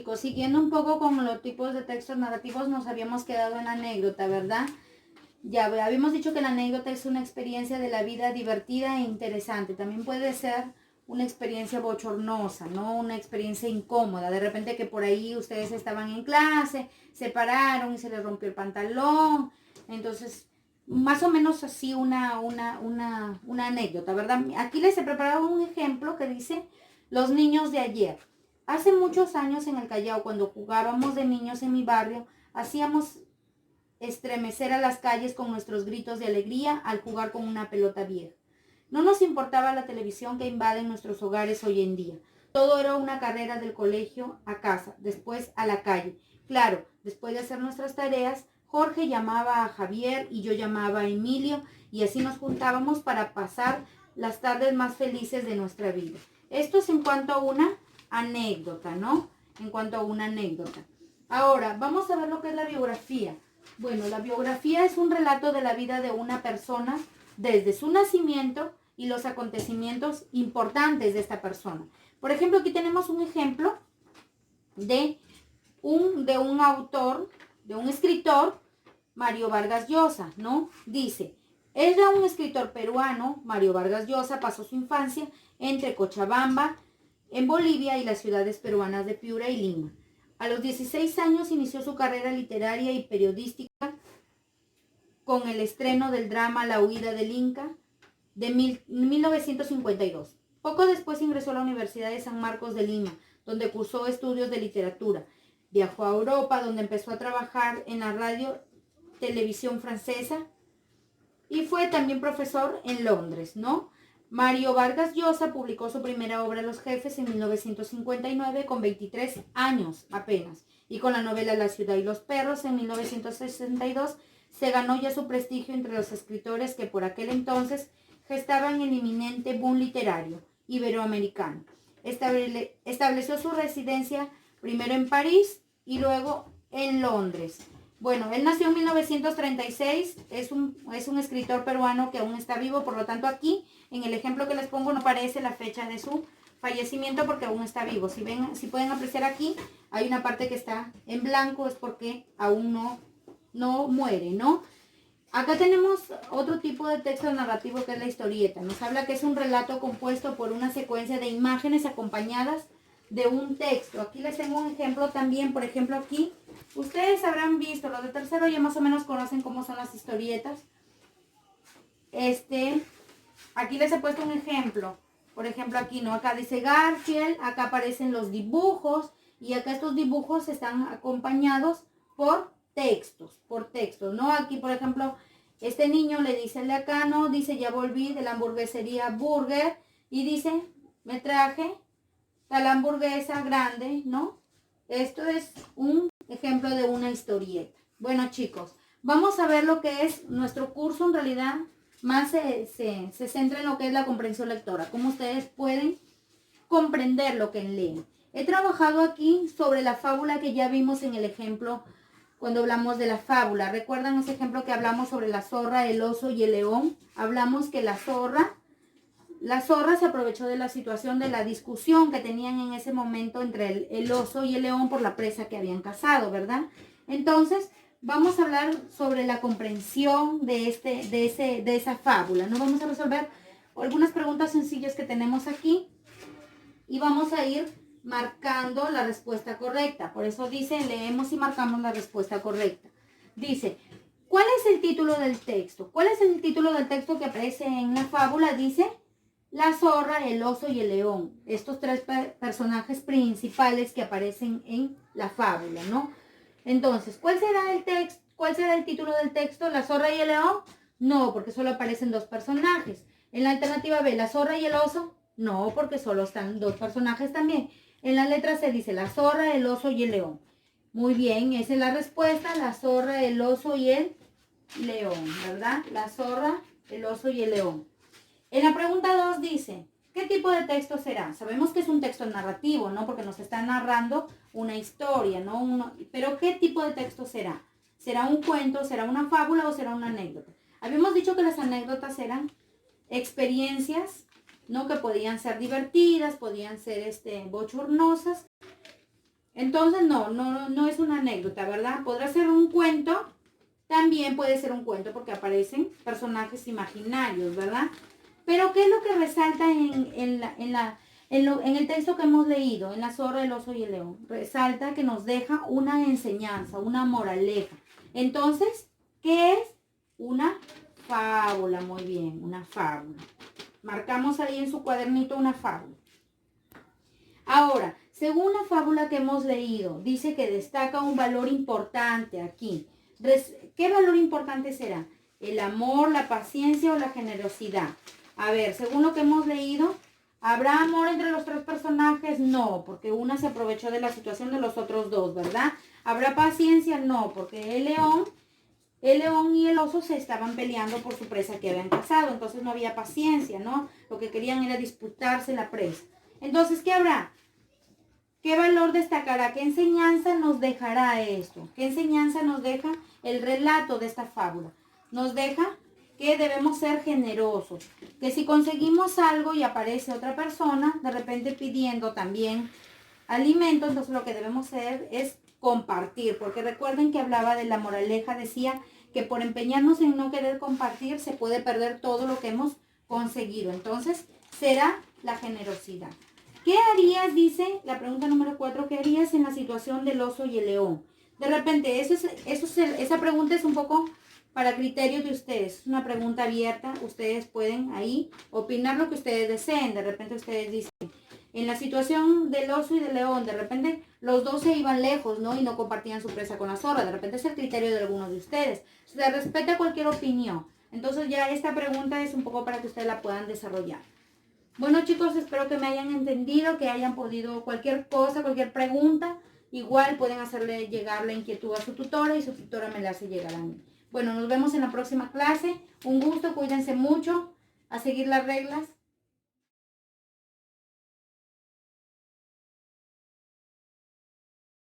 chicos, siguiendo un poco con los tipos de textos narrativos, nos habíamos quedado en anécdota, ¿verdad? Ya habíamos dicho que la anécdota es una experiencia de la vida divertida e interesante. También puede ser una experiencia bochornosa, ¿no? Una experiencia incómoda. De repente que por ahí ustedes estaban en clase, se pararon y se les rompió el pantalón. Entonces, más o menos así una anécdota, ¿verdad? Aquí les he preparado un ejemplo que dice: los niños de ayer. Hace muchos años en el Callao, cuando jugábamos de niños en mi barrio, hacíamos estremecer a las calles con nuestros gritos de alegría al jugar con una pelota vieja. No nos importaba la televisión que invaden nuestros hogares hoy en día. Todo era una carrera del colegio a casa, después a la calle. Claro, después de hacer nuestras tareas, Jorge llamaba a Javier y yo llamaba a Emilio, y así nos juntábamos para pasar las tardes más felices de nuestra vida. Esto es en cuanto a una anécdota, ¿no? En cuanto a una anécdota. Ahora, vamos a ver lo que es la biografía. Bueno, la biografía es un relato de la vida de una persona desde su nacimiento y los acontecimientos importantes de esta persona. Por ejemplo, aquí tenemos un ejemplo de un autor, de un escritor, Mario Vargas Llosa, ¿no? Dice: era un escritor peruano. Mario Vargas Llosa pasó su infancia entre Cochabamba, en Bolivia, y las ciudades peruanas de Piura y Lima. A los 16 años inició su carrera literaria y periodística con el estreno del drama La huida del Inca de 1952. Poco después ingresó a la Universidad de San Marcos de Lima, donde cursó estudios de literatura. Viajó a Europa, donde empezó a trabajar en la radio televisión francesa, y fue también profesor en Londres, ¿no? Mario Vargas Llosa publicó su primera obra, Los Jefes, en 1959, con 23 años apenas, y con la novela La ciudad y los perros, en 1962, se ganó ya su prestigio entre los escritores que por aquel entonces gestaban el inminente boom literario iberoamericano. Estableció su residencia primero en París y luego en Londres. Bueno, él nació en 1936, es un escritor peruano que aún está vivo, por lo tanto aquí, en el ejemplo que les pongo, no aparece la fecha de su fallecimiento porque aún está vivo. Si pueden apreciar aquí, hay una parte que está en blanco, es porque aún no muere, ¿no? Acá tenemos otro tipo de texto narrativo que es la historieta. Nos habla que es un relato compuesto por una secuencia de imágenes acompañadas de un texto. Aquí les tengo un ejemplo también. Por ejemplo, aquí ustedes habrán visto, los de tercero ya más o menos conocen cómo son las historietas. Aquí les he puesto un ejemplo. Por ejemplo, aquí, ¿no? Acá dice Garfield, acá aparecen los dibujos, y acá estos dibujos están acompañados por textos, ¿no? Aquí, por ejemplo, este niño le dice al de acá, ¿no? Dice: ya volví de la hamburguesería Burger, y dice: me traje tal hamburguesa grande, ¿no? Esto es un ejemplo de una historieta. Bueno, chicos, vamos a ver lo que es nuestro curso. En realidad, más se centra en lo que es la comprensión lectora, cómo ustedes pueden comprender lo que leen. He trabajado aquí sobre la fábula que ya vimos en el ejemplo cuando hablamos de la fábula. ¿Recuerdan ese ejemplo que hablamos sobre la zorra, el oso y el león? Hablamos que la zorra se aprovechó de la situación, de la discusión que tenían en ese momento entre el oso y el león por la presa que habían cazado, ¿verdad? Entonces, vamos a hablar sobre la comprensión de esa fábula, ¿no? Vamos a resolver algunas preguntas sencillas que tenemos aquí y vamos a ir marcando la respuesta correcta. Por eso dice: leemos y marcamos la respuesta correcta. Dice: ¿cuál es el título del texto? ¿Cuál es el título del texto que aparece en la fábula? Dice: la zorra, el oso y el león. Estos tres personajes principales que aparecen en la fábula, ¿no? Entonces, ¿cuál será el texto? ¿Cuál será el título del texto? ¿La zorra y el león? No, porque solo aparecen dos personajes. En la alternativa B, ¿la zorra y el oso? No, porque solo están dos personajes también. En la letra C dice: la zorra, el oso y el león. Muy bien, esa es la respuesta: la zorra, el oso y el león, ¿verdad? La zorra, el oso y el león. En la pregunta 2 dice: ¿qué tipo de texto será? Sabemos que es un texto narrativo, ¿no? Porque nos está narrando una historia, ¿no? Pero ¿qué tipo de texto será? ¿Será un cuento, será una fábula o será una anécdota? Habíamos dicho que las anécdotas eran experiencias, ¿no? Que podían ser divertidas, podían ser bochornosas, Entonces no es una anécdota, ¿verdad? Podrá ser un cuento, también puede ser un cuento porque aparecen personajes imaginarios, ¿verdad? Pero ¿qué es lo que resalta en el texto que hemos leído, en La zorra, el oso y el león? Resalta que nos deja una enseñanza, una moraleja. Entonces, ¿qué es? Una fábula, muy bien, una fábula. Marcamos ahí en su cuadernito una fábula. Ahora, según la fábula que hemos leído, dice que destaca un valor importante aquí. ¿Qué valor importante será? ¿El amor, la paciencia o la generosidad? A ver, según lo que hemos leído, ¿habrá amor entre los tres personajes? No, porque una se aprovechó de la situación de los otros dos, ¿verdad? ¿Habrá paciencia? No, porque el león y el oso se estaban peleando por su presa que habían cazado, entonces no había paciencia, ¿no? Lo que querían era disputarse la presa. Entonces, ¿qué habrá? ¿Qué valor destacará? ¿Qué enseñanza nos dejará esto? ¿Qué enseñanza nos deja el relato de esta fábula? Nos deja que debemos ser generosos, que si conseguimos algo y aparece otra persona, de repente pidiendo también alimento, entonces lo que debemos hacer es compartir, porque recuerden que hablaba de la moraleja, decía que por empeñarnos en no querer compartir se puede perder todo lo que hemos conseguido. Entonces, será la generosidad. ¿Qué harías, dice la pregunta número 4, qué harías en la situación del oso y el león? De repente, esa pregunta es un poco para criterio de ustedes. Es una pregunta abierta. Ustedes pueden ahí opinar lo que ustedes deseen. De repente ustedes dicen, en la situación del oso y del león, de repente los dos se iban lejos, ¿no? Y no compartían su presa con la zorra. De repente es el criterio de algunos de ustedes. Se respeta cualquier opinión. Entonces ya esta pregunta es un poco para que ustedes la puedan desarrollar. Bueno, chicos, espero que me hayan entendido, que hayan podido cualquier cosa, cualquier pregunta. Igual pueden hacerle llegar la inquietud a su tutora y su tutora me la hace llegar a mí. Bueno, nos vemos en la próxima clase. Un gusto, cuídense mucho, a seguir las reglas.